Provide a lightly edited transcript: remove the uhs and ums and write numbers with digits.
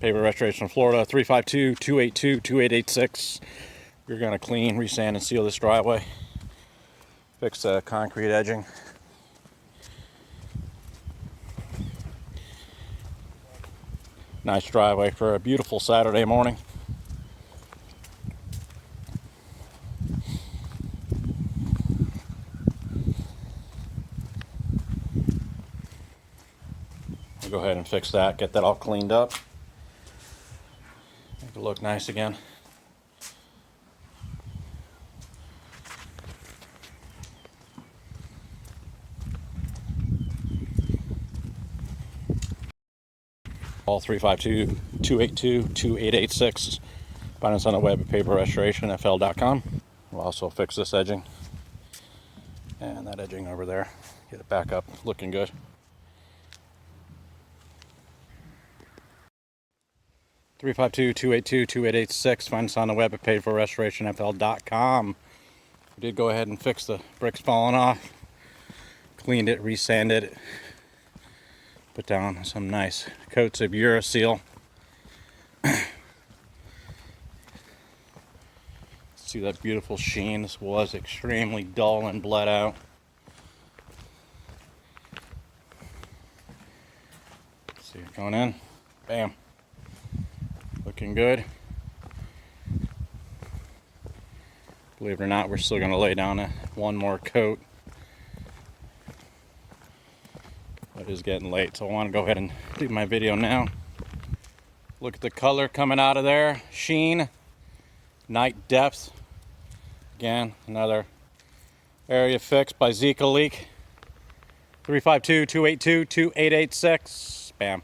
Paver Restoration, Florida, 352-282-2886. You're going to clean, resand, and seal this driveway. Fix the concrete edging. Nice driveway for a beautiful Saturday morning. We'll go ahead and fix that, get that all cleaned up. Make it look nice again. Call 352-282-2886. Find us on the web at paverrestorationfl.com. We'll also fix this edging and that edging over there. Get it back up, looking good. Three 282-2886. Find us on the web at paverrestorationfl.com. We did go ahead and fix the bricks falling off. Cleaned it, resanded it. Put down some nice coats of UreSeal. See that beautiful sheen. This was extremely dull and bled out. See it going in. Bam. Looking good. Believe it or not, we're still going to lay down one more coat. It is getting late, so I want to go ahead and leave my video now. Look at the color coming out of there. Sheen. Night depth. Again, another area fixed by Zika Leak. 352-282-2886. Bam.